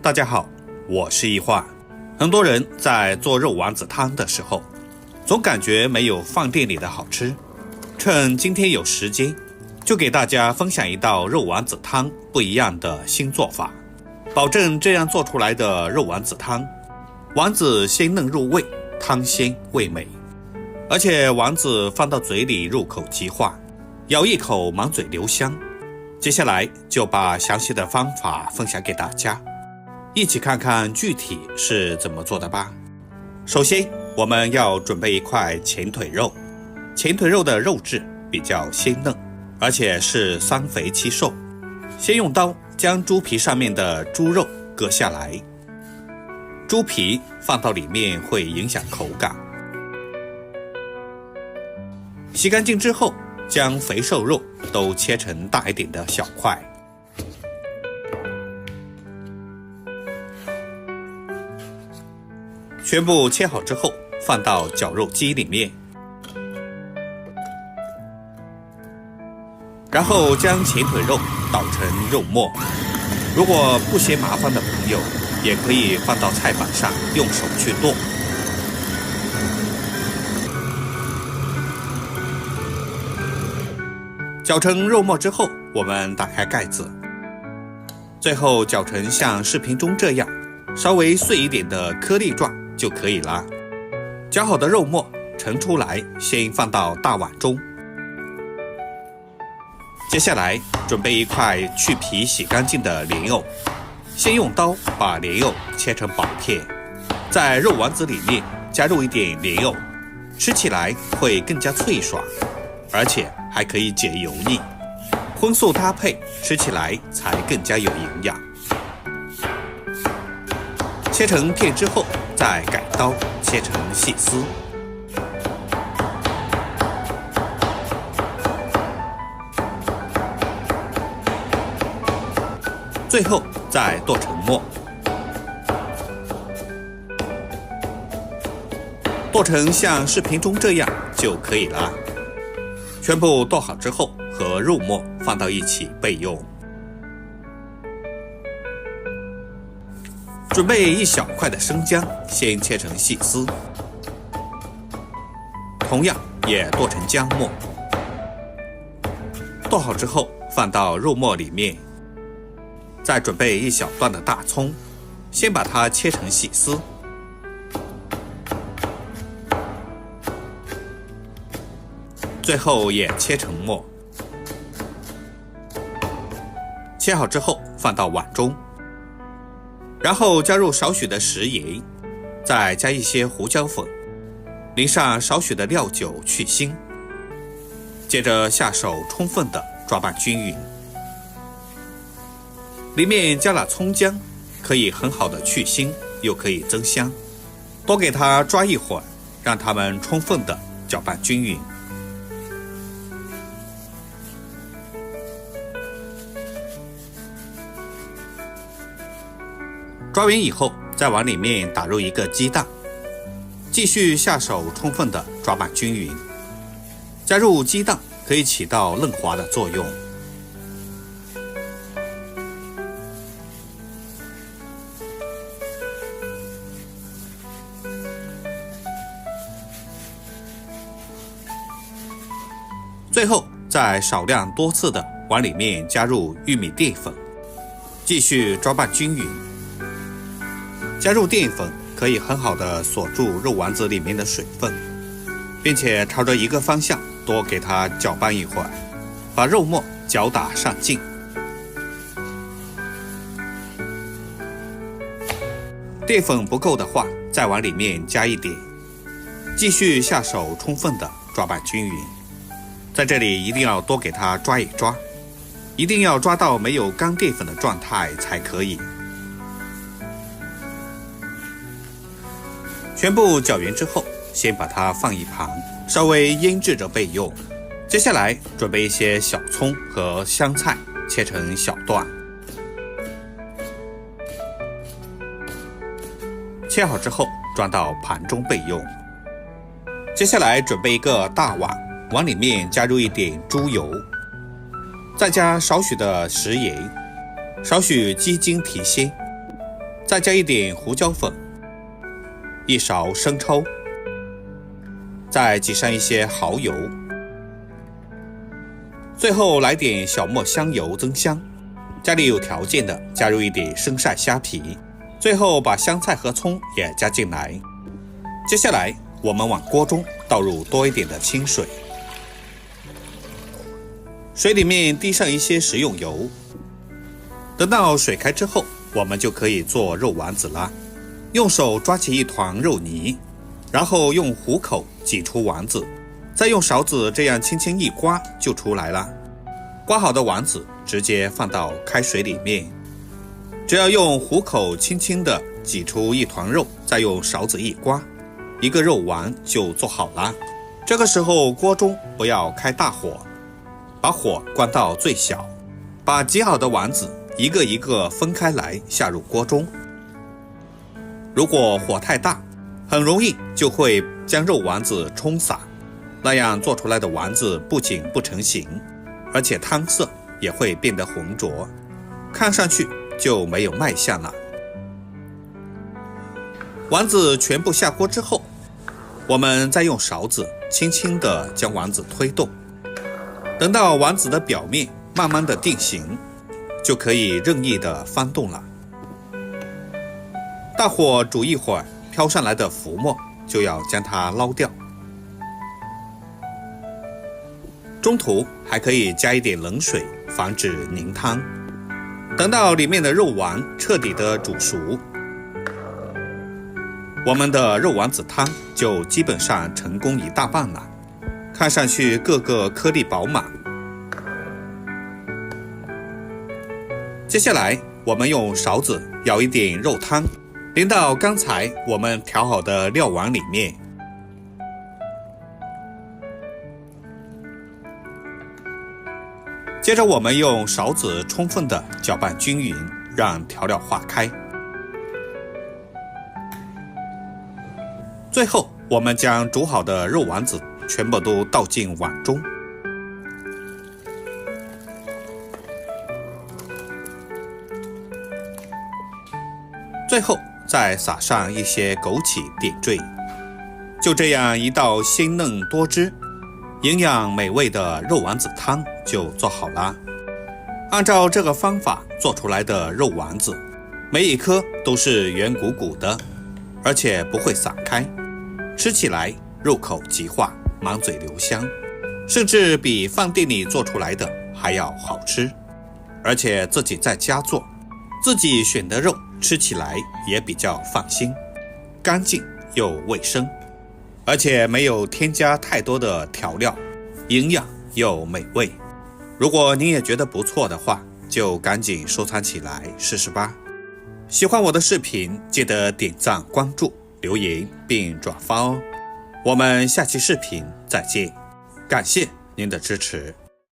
大家好，我是易化。很多人在做肉丸子汤的时候，总感觉没有饭店里的好吃。趁今天有时间，就给大家分享一道肉丸子汤不一样的新做法，保证这样做出来的肉丸子汤，丸子鲜嫩入味，汤鲜味美，而且丸子放到嘴里入口即化，咬一口满嘴留香。接下来就把详细的方法分享给大家，一起看看具体是怎么做的吧。首先，我们要准备一块前腿肉。前腿肉的肉质比较鲜嫩，而且是三肥七瘦。先用刀将猪皮上面的猪肉割下来，猪皮放到里面会影响口感。洗干净之后，将肥瘦肉都切成大一点的小块。全部切好之后，放到绞肉机里面，然后将前腿肉捣成肉末。如果不嫌麻烦的朋友，也可以放到菜板上用手去剁。搅成肉末之后，我们打开盖子，最后搅成像视频中这样稍微碎一点的颗粒状就可以了。搅好的肉末盛出来，先放到大碗中。接下来准备一块去皮洗干净的莲藕，先用刀把莲藕切成薄片，在肉丸子里面加入一点莲藕，吃起来会更加脆爽，而且还可以解油腻，荤素搭配，吃起来才更加有营养。切成片之后，再改刀切成细丝。最后再剁成末，剁成像视频中这样就可以了。全部剁好之后，和肉末放到一起备用。准备一小块的生姜，先切成细丝，同样也剁成姜末。剁好之后放到肉末里面。再准备一小段的大葱，先把它切成细丝。最后也切成末。切好之后放到碗中，然后加入少许的食盐，再加一些胡椒粉，淋上少许的料酒去腥。接着下手充分的抓拌均匀。里面加了葱姜，可以很好的去腥，又可以增香。多给它抓一会儿，让它们充分的搅拌均匀。抓匀以后，再往里面打入一个鸡蛋，继续下手充分的抓拌均匀。加入鸡蛋可以起到嫩滑的作用。最后再少量多次的往里面加入玉米淀粉，继续抓拌均匀。加入淀粉可以很好的锁住肉丸子里面的水分，并且朝着一个方向多给它搅拌一会儿，把肉末搅打上劲。淀粉不够的话，再往里面加一点，继续下手充分的抓拌均匀。在这里一定要多给它抓一抓，一定要抓到没有干淀粉的状态才可以。全部搅匀之后，先把它放一旁，稍微腌制着备用。接下来准备一些小葱和香菜，切成小段。切好之后装到盘中备用。接下来准备一个大碗，往里面加入一点猪油，再加少许的食盐，少许鸡精提鲜，再加一点胡椒粉，1勺生抽，再挤上一些蚝油，最后来点小磨香油增香。家里有条件的加入一点生晒虾皮，最后把香菜和葱也加进来。接下来我们往锅中倒入多一点的清水，水里面滴上一些食用油。等到水开之后，我们就可以做肉丸子啦。用手抓起一团肉泥，然后用虎口挤出丸子，再用勺子这样轻轻一刮就出来了。刮好的丸子直接放到开水里面，只要用虎口轻轻地挤出一团肉，再用勺子一刮，一个肉丸就做好了。这个时候锅中不要开大火，把火关到最小，把挤好的丸子一个一个分开来下入锅中。如果火太大，很容易就会将肉丸子冲洒，那样做出来的丸子不仅不成形，而且汤色也会变得浑浊，看上去就没有卖相了。丸子全部下锅之后，我们再用勺子轻轻地将丸子推动，等到丸子的表面慢慢的定型，就可以任意的翻动了。大火煮一会儿，飘上来的浮沫就要将它捞掉。中途还可以加一点冷水，防止凝汤。等到里面的肉丸彻底的煮熟，我们的肉丸子汤就基本上成功一大半了，看上去个个颗粒饱满。接下来我们用勺子舀一点肉汤，淋到刚才我们调好的料碗里面。接着我们用勺子充分的搅拌均匀，让调料化开。最后我们将煮好的肉丸子全部都倒进碗中，最后再撒上一些枸杞点缀。就这样一道鲜嫩多汁、营养美味的肉丸子汤就做好了。按照这个方法做出来的肉丸子，每一颗都是圆鼓鼓的，而且不会散开，吃起来入口即化，满嘴留香，甚至比饭店里做出来的还要好吃。而且自己在家做，自己选的肉吃起来也比较放心，干净又卫生，而且没有添加太多的调料，营养又美味。如果您也觉得不错的话，就赶紧收藏起来试试吧。喜欢我的视频，记得点赞、关注、留言并转发哦。我们下期视频再见，感谢您的支持。